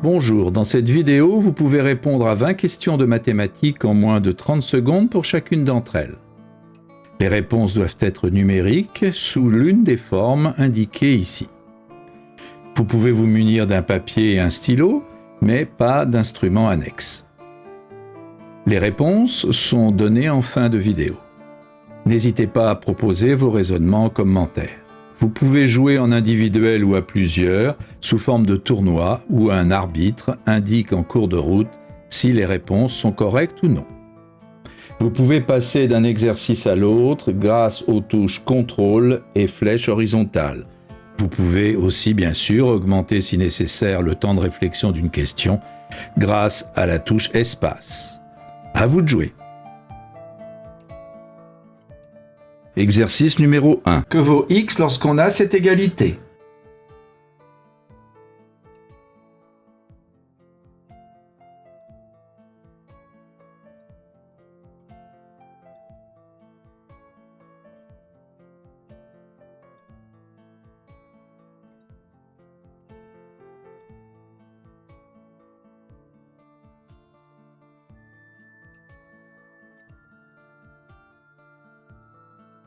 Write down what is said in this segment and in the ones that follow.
Bonjour, dans cette vidéo, vous pouvez répondre à 20 questions de mathématiques en moins de 30 secondes pour chacune d'entre elles. Les réponses doivent être numériques sous l'une des formes indiquées ici. Vous pouvez vous munir d'un papier et un stylo, mais pas d'instrument annexe. Les réponses sont données en fin de vidéo. N'hésitez pas à proposer vos raisonnements en commentaire. Vous pouvez jouer en individuel ou à plusieurs, sous forme de tournoi, où un arbitre indique en cours de route si les réponses sont correctes ou non. Vous pouvez passer d'un exercice à l'autre grâce aux touches contrôle et flèche horizontale. Vous pouvez aussi bien sûr augmenter si nécessaire le temps de réflexion d'une question grâce à la touche espace. À vous de jouer. Exercice numéro 1. Que vaut x lorsqu'on a cette égalité?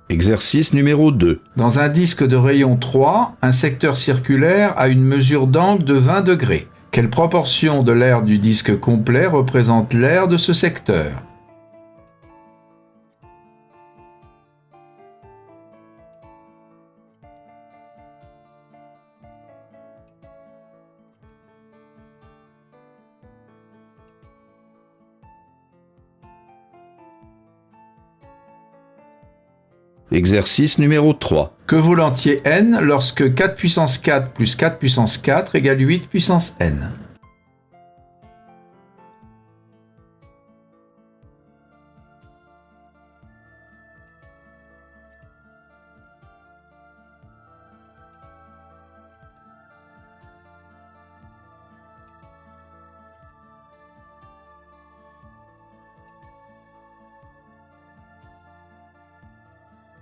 Exercice numéro 2. Dans un disque de rayon 3, un secteur circulaire a une mesure d'angle de 20 degrés. Quelle proportion de l'aire du disque complet représente l'aire de ce secteur? Exercice numéro 3. Que vaut l'entier n lorsque 4 puissance 4 plus 4 puissance 4 égale 8 puissance n?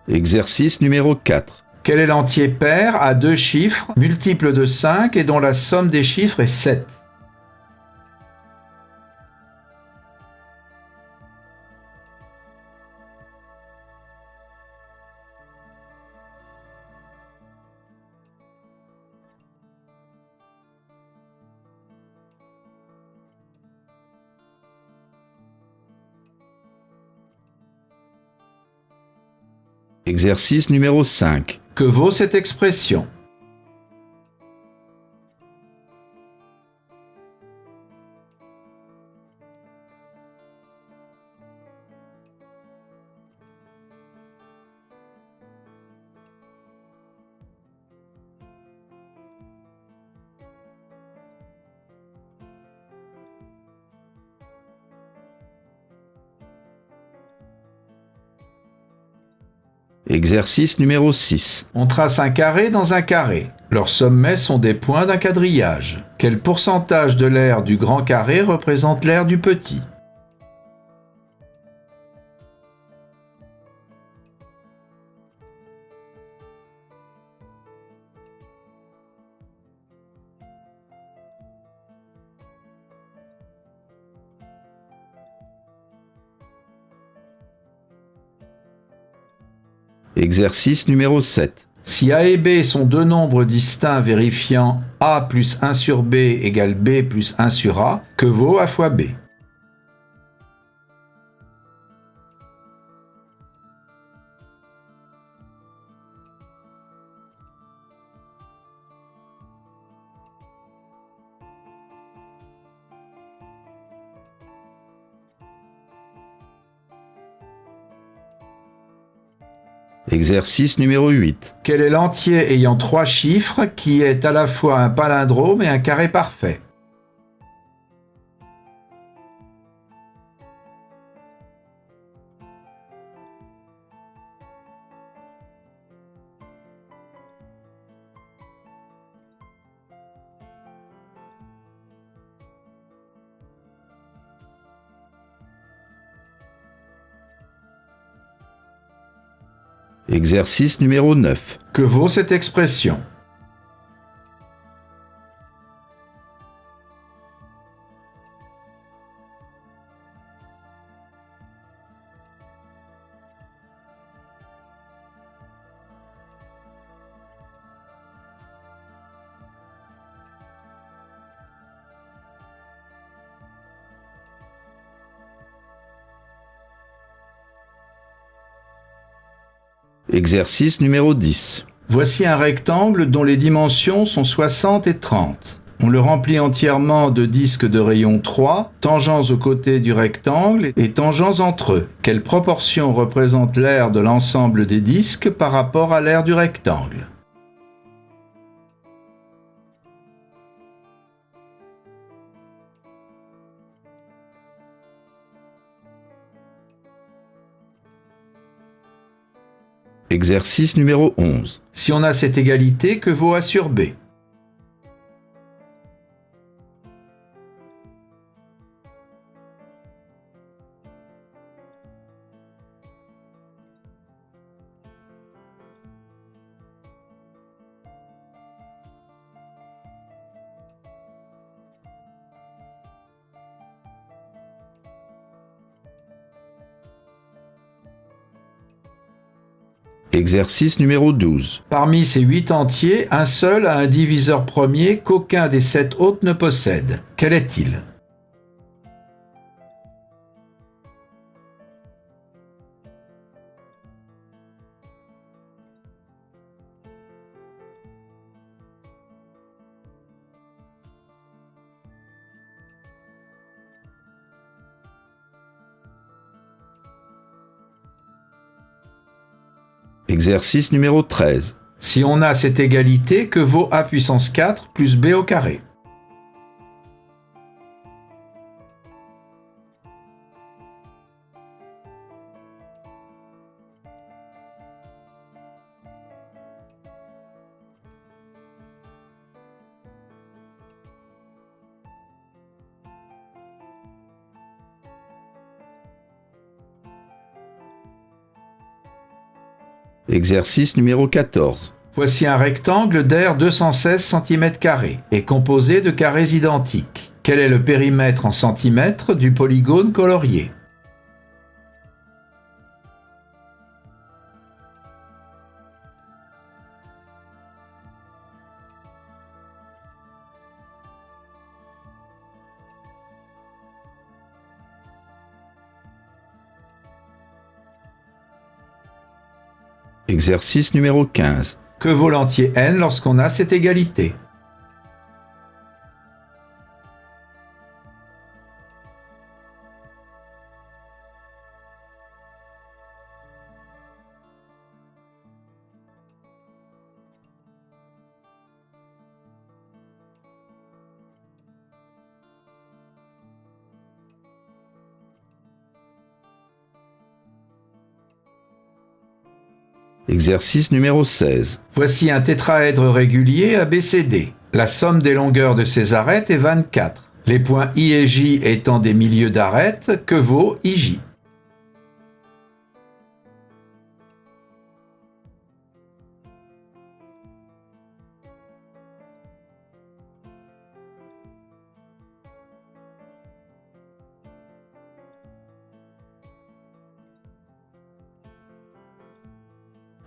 Exercice numéro 4. Quel est l'entier pair à deux chiffres, multiple de 5 et dont la somme des chiffres est 7? Exercice numéro 5. Que vaut cette expression? Exercice numéro 6. On trace un carré dans un carré. Leurs sommets sont des points d'un quadrillage. Quel pourcentage de l'aire du grand carré représente l'aire du petit? Exercice numéro 7. Si A et B sont deux nombres distincts vérifiant A plus 1 sur B égale B plus 1 sur A, que vaut A fois B? Exercice numéro 8. Quel est l'entier ayant trois chiffres qui est à la fois un palindrome et un carré parfait? Exercice numéro 9. Que vaut cette expression? Exercice numéro 10. Voici un rectangle dont les dimensions sont 60 et 30. On le remplit entièrement de disques de rayon 3, tangents aux côtés du rectangle et tangents entre eux. Quelle proportion représente l'aire de l'ensemble des disques par rapport à l'aire du rectangle? Exercice numéro 11. Si on a cette égalité, que vaut A sur B? Exercice numéro 12. Parmi ces 8 entiers, un seul a un diviseur premier qu'aucun des 7 autres ne possède. Quel est-il? Exercice numéro 13. Si on a cette égalité, que vaut A puissance 4 plus B au carré? Exercice numéro 14. Voici un rectangle d'aire 216 cm² et composé de carrés identiques. Quel est le périmètre en centimètres du polygone colorié? Exercice numéro 15. Que vaut l'entier n lorsqu'on a cette égalité? Exercice numéro 16. Voici un tétraèdre régulier ABCD. La somme des longueurs de ses arêtes est 24. Les points I et J étant des milieux d'arêtes, que vaut IJ?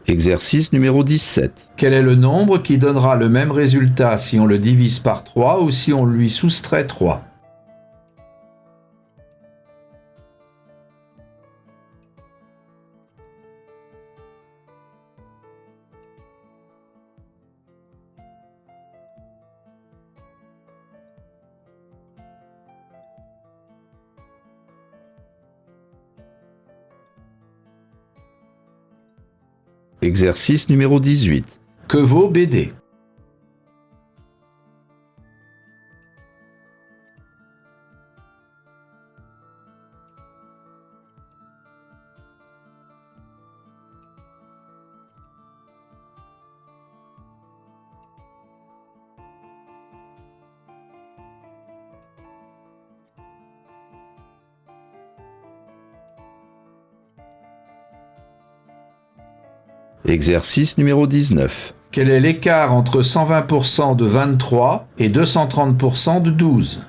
Exercice numéro 17. Quel est le nombre qui donnera le même résultat si on le divise par 3 ou si on lui soustrait 3? Exercice numéro 18. Que vaut BD? Exercice numéro 19. Quel est l'écart entre 120% de 23 et 230% de 12?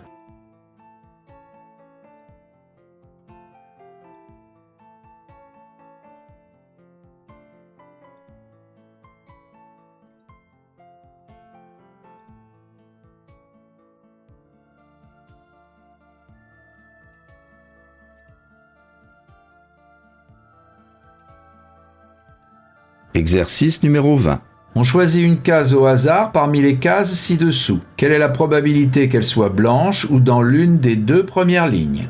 Exercice numéro 20. On choisit une case au hasard parmi les cases ci-dessous. Quelle est la probabilité qu'elle soit blanche ou dans l'une des deux premières lignes?